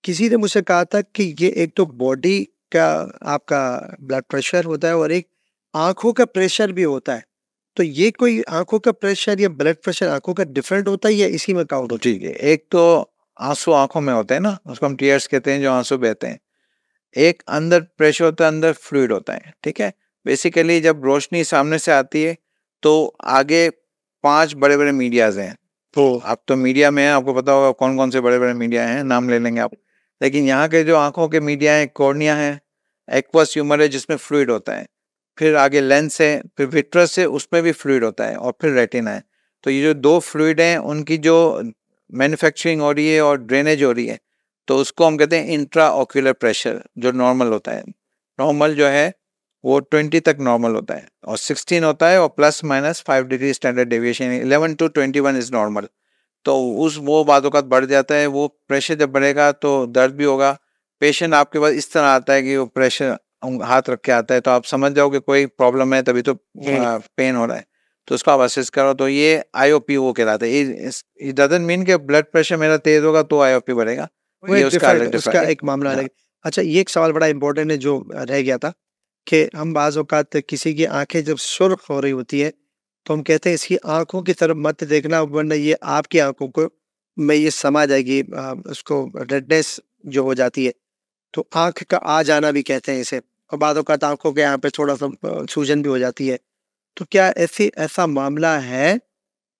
किसी ने मुझसे कहा था कि ये एक तो बॉडी का आपका ब्लड प्रेशर होता है और एक आँखों का प्रेशर भी होता है। तो ये कोई आँखों का प्रेशर या ब्लड प्रेशर आँखों का डिफरेंट होता है या इसी में काउंट होता है? ठीक है, एक तो आंसू आंखों में होते हैं ना, उसको हम टीयर्स कहते हैं, जो आंसू बहते हैं। एक अंदर प्रेशर होता है, अंदर फ्लूइड होता है, ठीक है। बेसिकली जब रोशनी सामने से आती है तो आगे 5 बड़े बड़े मीडियाज हैं। तो आप तो मीडिया में हैं, आपको पता होगा कौन कौन से बड़े बड़े मीडिया हैं, नाम ले लेंगे आप। लेकिन यहाँ के जो आंखों के मीडिया हैं, कॉर्निया है, एक्वस ह्यूमर है जिसमें फ्लूइड होता है, फिर आगे लेंस है, फिर विट्रस है उसमें भी फ्लूइड होता है, और फिर रेटिना है। तो ये जो 2 फ्लूइड हैं उनकी जो मैन्युफैक्चरिंग हो रही है और ड्रेनेज हो रही है, तो उसको हम कहते हैं इंट्रा ऑक्यूलर प्रेशर, जो नॉर्मल होता है। नॉर्मल जो है वो 20 तक नॉर्मल होता है, और 16 होता है, और ±5 degree standard deviation, 11 to 21 is normal. तो उस वो बातों का बढ़ जाता है, वो प्रेशर जब बढ़ेगा तो दर्द भी होगा। पेशेंट आपके पास इस तरह आता है कि वो प्रेशर हाथ रख के आता है, तो आप समझ जाओ कि कोई प्रॉब्लम है, तभी तो पेन हो रहा है। तो उसको आप असेस करो, तो ये आईओपी वो कहलाता है। इट डजंट मीन कि ब्लड प्रेशर मेरा तेज होगा तो आईओपी बढ़ेगा, वो ये एक उसका डिफरेंट अलग उसका डिफरेंट। एक मामला हाँ, अलग। अच्छा, ये एक सवाल बड़ा इंपॉर्टेंट है जो रह गया था कि हम बाज़ औक़ात किसी की आँखें जब सुर्ख हो रही होती है, तो हम कहते हैं इसकी आँखों की तरफ मत देखना वरना ये आपकी आँखों को में ये समा जाएगी, उसको रेडनेस जो हो जाती है। तो आँख का आ जाना भी कहते हैं इसे, और बाद औक़ात आँखों के यहाँ पे थोड़ा-सा सूजन भी हो जाती है। तो क्या ऐसा मामला है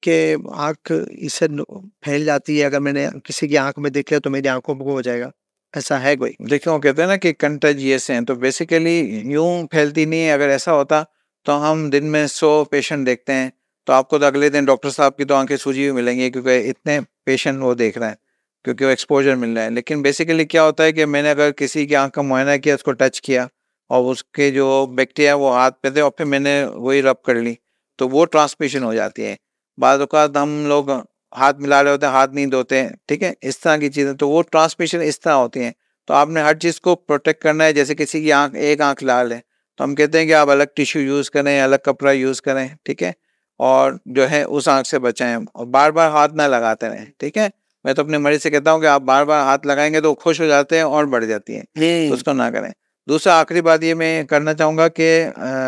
कि आँख इससे न फैल जाती है, अगर मैंने किसी की आँख में देख लिया तो मेरी आँखों में वो हो जाएगा, ऐसा है कोई? देखिए वो कहते हैं ना कि कंटेजियस हैं, तो बेसिकली यूं फैलती नहीं है। अगर ऐसा होता तो हम दिन में 100 पेशेंट देखते हैं, तो आपको तो अगले दिन डॉक्टर साहब की तो आंखें सूजी हुई मिलेंगी, क्योंकि इतने पेशेंट वो देख रहे हैं, क्योंकि वो एक्सपोजर मिल रहा है। लेकिन बेसिकली क्या होता है कि मैंने अगर किसी की आंख का मुआयना किया, उसको टच किया, और उसके जो बैक्टीरिया वो हाथ पे थे, और फिर मैंने वही रब कर ली, तो वो ट्रांसमिशन हो जाती है। बाद औक़ात हम लोग हाथ मिला रहे होते हैं, हाथ नहीं धोते हैं, ठीक है, इस तरह की चीज़ें, तो वो ट्रांसमिशन इस तरह होती हैं। तो आपने हर चीज़ को प्रोटेक्ट करना है। जैसे किसी की आँख, एक आँख लाल है, तो हम कहते हैं कि आप अलग टिश्यू यूज़ करें, अलग कपड़ा यूज़ करें, ठीक है, और जो है उस आँख से बचाएं, और बार बार हाथ ना लगाते रहें, ठीक है। मैं तो अपने मरीज से कहता हूँ कि आप बार बार हाथ लगाएंगे तो वो खुश हो जाते हैं और बढ़ जाती है, तो उसको ना करें। दूसरा आखिरी बात ये मैं करना चाहूँगा कि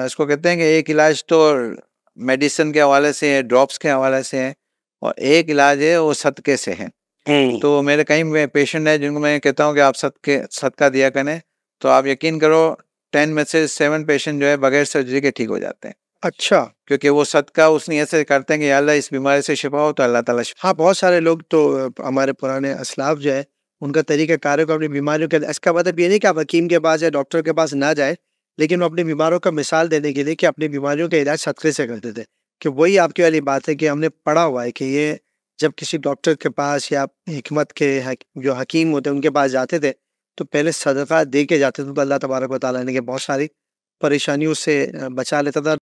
इसको कहते हैं कि एक इलाज तो मेडिसिन के हवाले से है, ड्रॉप्स के हवाले से है, और एक इलाज है वो सदक़े से है। तो मेरे कई पेशेंट हैं जिनको मैं कहता हूँ कि आप सदका दिया करें, तो आप यकीन करो 10 में से 7 पेशेंट जो है बगैर सर्जरी के ठीक हो जाते हैं। अच्छा। क्योंकि वो सदका उस नीयत से करते हैं कि या अल्लाह इस बीमारी से शिफा हो, तो अल्लाह ताला शिफा। हाँ, बहुत सारे लोग तो हमारे पुराने असलाफ जो है, उनका तरीक़ा-कार को अपनी बीमारियों के, इसका मतलब ये नहीं कि आप हकीम के पास या डॉक्टर के पास ना जाएँ, लेकिन वो अपनी बीमारों का मिसाल देने के लिए कि अपनी बीमारियों का इलाज सदक़े से करते थे। कि वही आपकी वाली बात है कि हमने पढ़ा हुआ है कि ये जब किसी डॉक्टर के पास या हिकमत के जो हकीम होते हैं उनके पास जाते थे, तो पहले सदका दे के जाते थे, तो अल्लाह तबारक व तआला ने बहुत सारी परेशानियों से बचा लेता था।